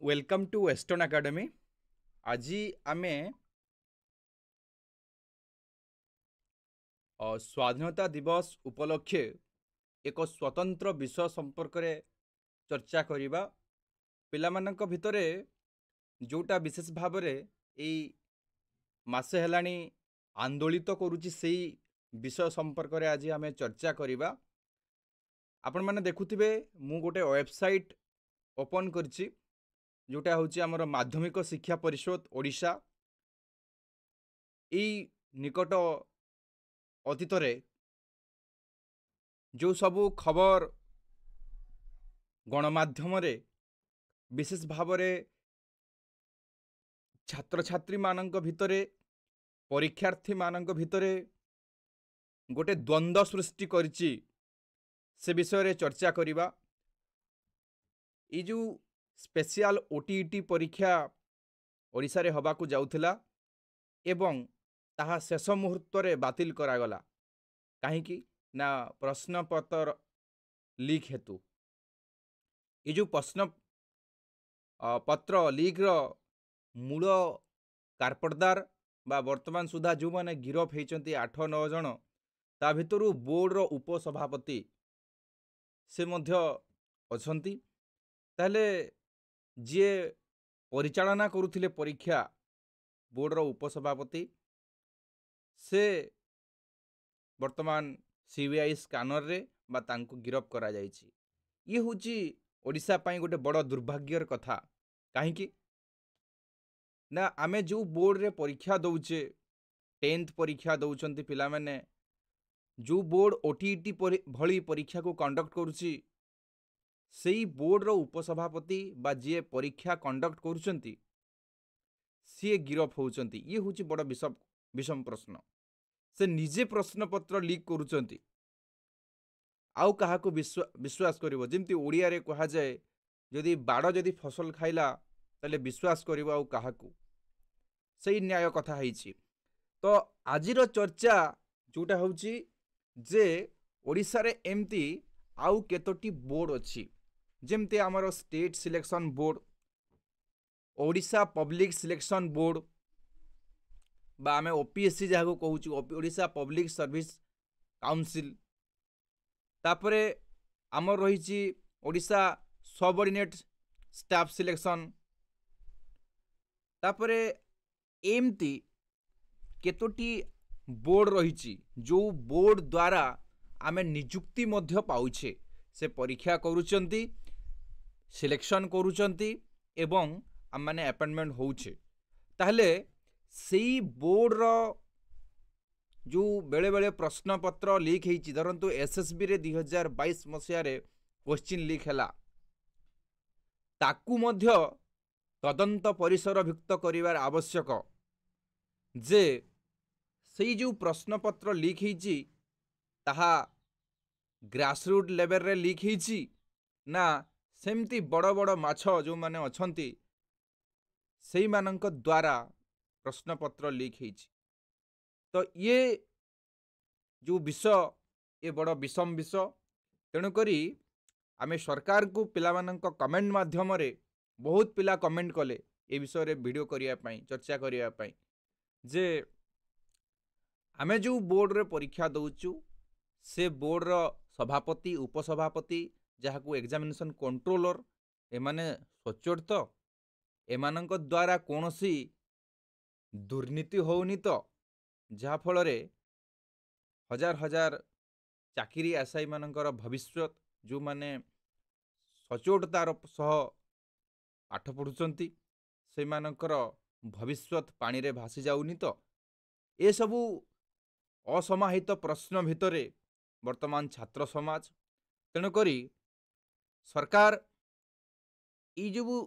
Welcome to western academy. आज आम स्वाधीनता दिवस उपलक्षे एक स्वतंत्र विषय संपर्क में चर्चा करवा। पिलामानंक भितरे जोटा विशेष भाव मसे हेलानी आंदोलित करुच्ची से विषय संपर्क में आज आम चर्चा करवा। आपण मैंने देखुथिबे मु गोटे वेबसाइट ओपन करछि जोटा हूँ आमर माध्यमिक शिक्षा परिषद ओडिशा। ई निकट अतीत जो सबू खबर गणमाध्यम विशेष भाव छात्र छात्री मानक भितरे परीक्षार्थी मानक भितरे गोटे द्वंद्व सृष्टि करिछि से विषय रे चर्चा करिबा। ई जो स्पेशल ओटीईटी परीक्षा ओडिशा रे हबाकू जाउथिला एवं ताहा शेष मुहूर्त रे बातिल करागला कहीं ना प्रश्न पत्र लीक हेतु। ये जो प्रश्न पत्र लीक रो मूल कारपटदार बा वर्तमान सुधा जो माने गिरफ होती 8-9 जन ता भितरु बोर्ड रो उपसभापति से मध्य अछंती। ताले जे परिचालना करुथिले परीक्षा बोर्ड रो उपसभापति से वर्तमान सीबीआई स्कानर रे बा तांको गिरफ करा जायछि। ये होची ओडिशा पई गोटे बड़ दुर्भाग्यर कथा कहीं ना आमे जो बोर्ड रे परीक्षा दउचे 10th परीक्षा दउचंती पिला माने जो बोर्ड ओटीईटी भली परीक्षा को कंडक्ट करुची सेई बोर्ड रो उपसभापति बा जे परीक्षा कंडक्ट करुचंती सी गिरफ होउचंती। ये होची बड़ विषम प्रश्न। से निजे प्रश्न पत्र लीक करुचंती आउ काहाको विश्वास करिवो। जेमती ओडिया रे कहा जाए जदि बाड़ जदि फसल खाइला ताले विश्वास करिवो आउ काहाको। सही न्याय कथा हैछि। तो आजिर चर्चा जोटा होउची जे ओडिशा रे एमती आउ केतोटी बोर्ड अछि जेमती हमर state selection board, Odisha public selection board बा आमे ओपीएससी जहाँ कहूँ ओडिशा पब्लिक सर्विस काउंसिल, तापरे आमर रही ओडिशा सबऑर्डिनेट स्टाफ सिलेक्शन, तापरे एमती केतोटी बोर्ड रही जो बोर्ड द्वारा आमे निजुक्ति मध्य पाउछे। से परीक्षा करूचंती, सिलेक्शन करूचंती एवं आम माने अपॉइंटमेंट होउछे। ताहले सेई बोर्ड रो जो बेले बेले प्रश्न पत्र लीक होती धरतु एसएसबी रे 2022 मसीह रे क्वेश्चन लीक हैला ताकू मध्य तदंत परिसरभुक्त करिवार आवश्यक जे सेई जो प्रश्न पत्र लीक होती ताहा ग्रासरूट लेवल रे लीक होती ना सेमती बड़ बड़ माछ जो माने अछंती सेई मानक द्वारा प्रश्न पत्र लीक होती। तो ये जो विषय ये बड़ विषम विषय। तेणुकरी आमे सरकार को पिलामानंक कमेंट माध्यम रे बहुत पिला कमेंट कले ए विषय रे वीडियो करिया पई चर्चा करिया पई जे आमे जो बोर्ड रे परीक्षा दउचु से बोर्ड रो सभापति उपसभापति जहाको एग्जामिनेशन कंट्रोलर एमाने सचोट तो एमानंक द्वारा कोनोसी दुर्नीति होउनी तो जहा फल रे हजार हजार चाकरी आशायी मानकर भविष्य जो माने सचोटतार सह पाठ पढ़ुचंती से मानकर भविष्य पानी रे भासी जाउनी तो ए सबू असमाहित प्रश्न भितरे वर्तमान छात्र समाज। तेणुकरी सरकार ई जो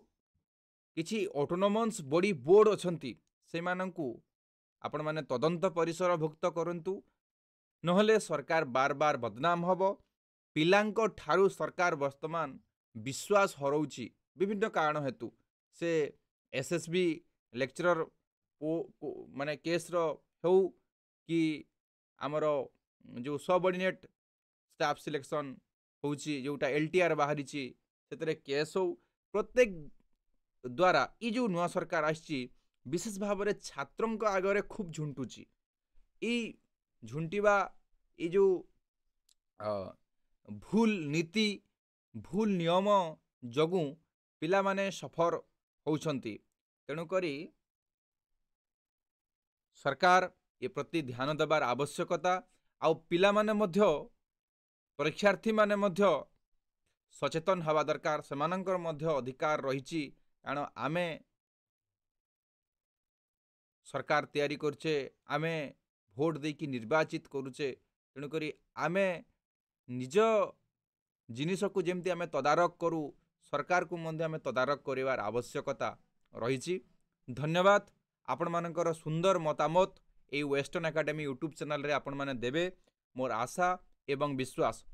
किछि ऑटोनोमस बॉडी बोर्ड अछंती से मानंकु आपण माने तदंत परिसर भुक्त करंतु नहले सरकार बार बार बदनाम हबो। पिलांको ठारू सरकार वर्तमान विश्वास हरौची विभिन्न कारण हेतु से एसएसबी लेक्चरर माने केस रो हो कि आमरो जो सबऑर्डिनेट स्टाफ सिलेक्शन होची जोटा एलटीआर बाहरी छि सेतरे केस हो प्रत्येक द्वारा ये जो नुआ सरकार आसी विशेष भाव में छात्रों आगे खूब झुंटुची झुंटिवा ये जो भूल नीति भूल नियम जगू पिला माने सफर होउछंती। तेणुकरी सरकार ए प्रति ध्यान देवार आवश्यकता आउ पिला माने मध्य परीक्षार्थी माने मध्य सचेतन हवा दरकार सेमानंकर मध्य अधिकार रही कारण आमे सरकार तैयारी करछे आमे भोट देकी निर्वाचित करुचे तेणुकरी आमे निज जिनिस को जमती आमे तदारक करू सरकार को मध्य आमे तदारक करिवार आवश्यकता रही। धन्यवाद आपण मानकर सुंदर मतामत ए वेस्टर्न एकेडमी यूट्यूब चैनल रे आपण माने देबे मोर आशा एवं विश्वास।